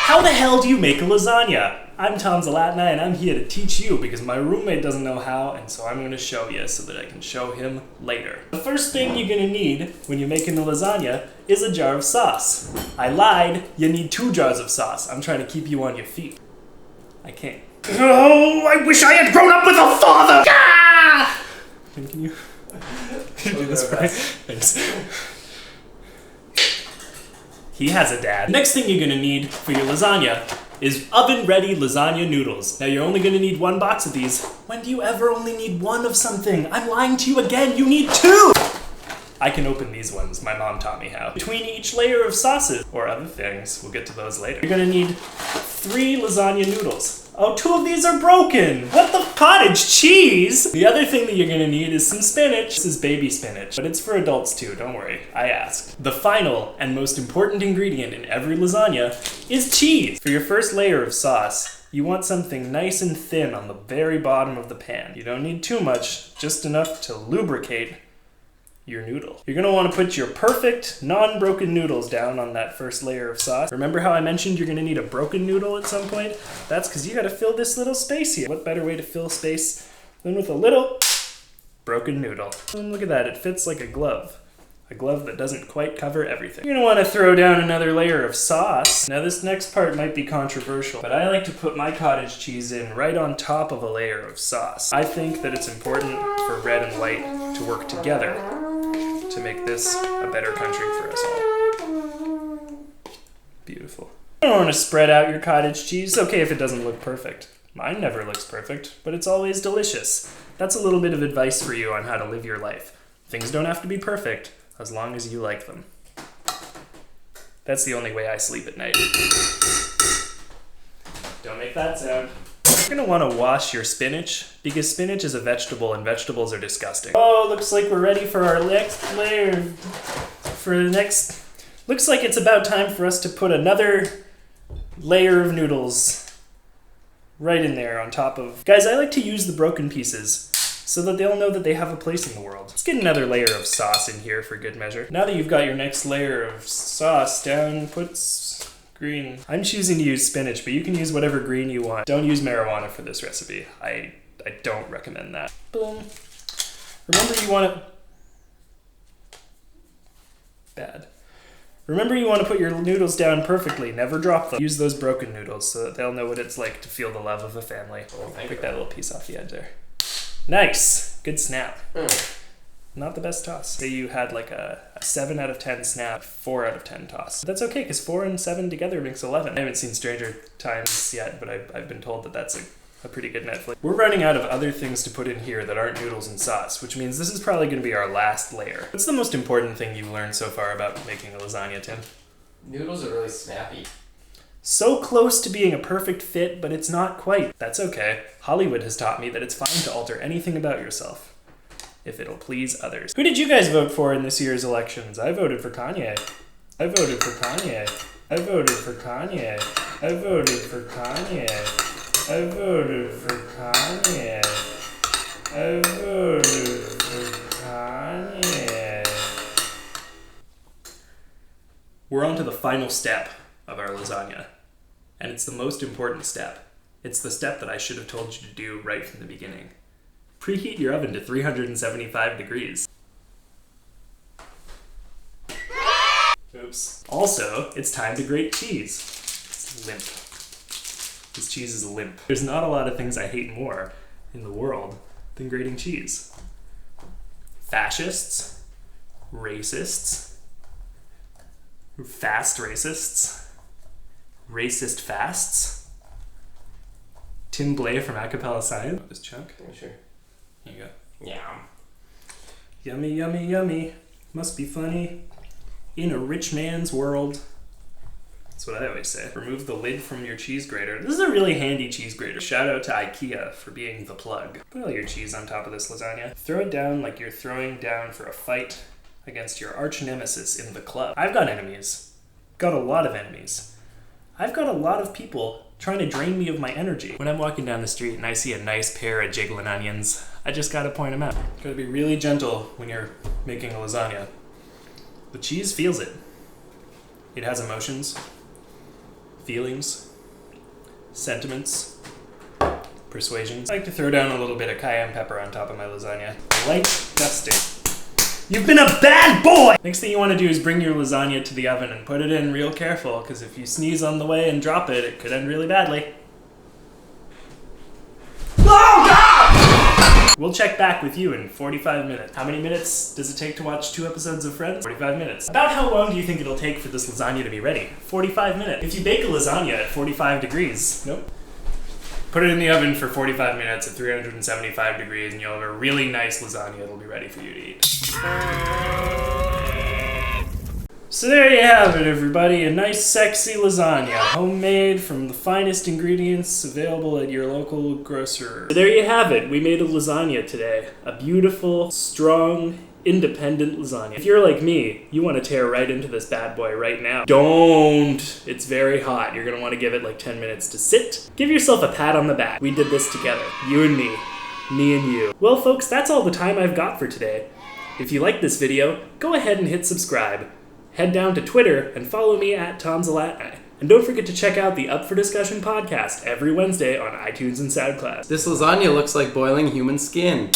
How the hell do you make a lasagna? I'm Tom Zalatnai and I'm here to teach you because my roommate doesn't know how, and so I'm going to show you so that I can show him later. The first thing you're going to need when you're making a lasagna is a jar of sauce. I lied, you need 2 jars of sauce. I'm trying to keep you on your feet. I can't. Oh, I wish I had grown up with a father! Ah! Can you do this right? Thanks. He has a dad. Next thing you're gonna need for your lasagna is oven-ready lasagna noodles. Now you're only gonna need 1 box of these. When do you ever only need 1 of something? I'm lying to you again, you need 2! I can open these ones, my mom taught me how. Between each layer of sauces, or other things, we'll get to those later. You're gonna need 3 lasagna noodles. Oh, 2 of these are broken! What the cottage cheese? The other thing that you're gonna need is some spinach. This is baby spinach, but it's for adults too, don't worry, I asked. The final and most important ingredient in every lasagna is cheese. For your first layer of sauce, you want something nice and thin on the very bottom of the pan. You don't need too much, just enough to lubricate your noodle. You're gonna wanna put your perfect, non-broken noodles down on that first layer of sauce. Remember how I mentioned you're gonna need a broken noodle at some point? That's because you gotta fill this little space here. What better way to fill space than with a little broken noodle? And look at that, it fits like a glove. A glove that doesn't quite cover everything. You're gonna wanna throw down another layer of sauce. Now this next part might be controversial, but I like to put my cottage cheese in right on top of a layer of sauce. I think that it's important for red and white to work together to make this a better country for us all. Beautiful. You don't want to spread out your cottage cheese. It's okay if it doesn't look perfect. Mine never looks perfect, but it's always delicious. That's a little bit of advice for you on how to live your life. Things don't have to be perfect, as long as you like them. That's the only way I sleep at night. Don't make that sound. You're gonna wanna wash your spinach, because spinach is a vegetable and vegetables are disgusting. Oh, looks like we're ready for our next layer. Looks like it's about time for us to put another layer of noodles right in there on top of. Guys, I like to use the broken pieces so that they'll know that they have a place in the world. Let's get another layer of sauce in here for good measure. Now that you've got your next layer of sauce down, put green. I'm choosing to use spinach, but you can use whatever green you want. Don't use marijuana for this recipe. I don't recommend that. Boom. Remember you want to... Bad. Remember you want to put your noodles down perfectly. Never drop them. Use those broken noodles so that they'll know what it's like to feel the love of a family. Pick that little piece off the edge there. Nice. Good snap. Not the best toss. Say you had like a 7 out of 10 snap, 4 out of 10 toss. That's okay, because 4 and 7 together makes 11. I haven't seen Stranger Times yet, but I've been told that that's a pretty good Netflix. We're running out of other things to put in here that aren't noodles and sauce, which means this is probably going to be our last layer. What's the most important thing you've learned so far about making a lasagna, Tim? Noodles are really snappy. So close to being a perfect fit, but it's not quite. That's okay. Hollywood has taught me that it's fine to alter anything about yourself, if it'll please others. Who did you guys vote for in this year's elections? I voted for Kanye. I voted for Kanye. I voted for Kanye. I voted for Kanye. I voted for Kanye. I voted for Kanye. We're on to the final step of our lasagna, and it's the most important step. It's the step that I should have told you to do right from the beginning. Preheat your oven to 375 degrees. Oops. Also, it's time to grate cheese. It's limp. This cheese is limp. There's not a lot of things I hate more in the world than grating cheese. Fascists, racists, fast racists, racist fasts, Tim Blay from Acapella Science. This chunk? Yeah, sure. Here you go. Yeah. Yummy, yummy, yummy. Must be funny. In a rich man's world. That's what I always say. Remove the lid from your cheese grater. This is a really handy cheese grater. Shout out to IKEA for being the plug. Put all your cheese on top of this lasagna. Throw it down like you're throwing down for a fight against your arch nemesis in the club. I've got enemies. Got a lot of enemies. I've got a lot of people trying to drain me of my energy. When I'm walking down the street and I see a nice pair of jiggling onions, I just gotta point them out. Gotta be really gentle when you're making a lasagna. The cheese feels it. It has emotions. feelings, sentiments, persuasions. I like to throw down a little bit of cayenne pepper on top of my lasagna. Light dusting. You've been a bad boy! Next thing you want to do is bring your lasagna to the oven and put it in real careful, because if you sneeze on the way and drop it, it could end really badly. Oh, God! We'll check back with you in 45 minutes. How many minutes does it take to watch 2 episodes of Friends? 45 minutes. About how long do you think it'll take for this lasagna to be ready? 45 minutes. If you bake a lasagna at 45 degrees, nope. Put it in the oven for 45 minutes at 375 degrees and you'll have a really nice lasagna that'll be ready for you to eat. So there you have it, everybody. A nice, sexy lasagna. Homemade from the finest ingredients available at your local grocer. So there you have it. We made a lasagna today. A beautiful, strong, independent lasagna. If you're like me, you want to tear right into this bad boy right now. Don't! It's very hot. You're going to want to give it like 10 minutes to sit. Give yourself a pat on the back. We did this together. You and me. Me and you. Well, folks, that's all the time I've got for today. If you like this video, go ahead and hit subscribe. Head down to Twitter and follow me at Zalatnai. And don't forget to check out the Up for Discussion podcast every Wednesday on iTunes and SoundCloud. This lasagna looks like boiling human skin.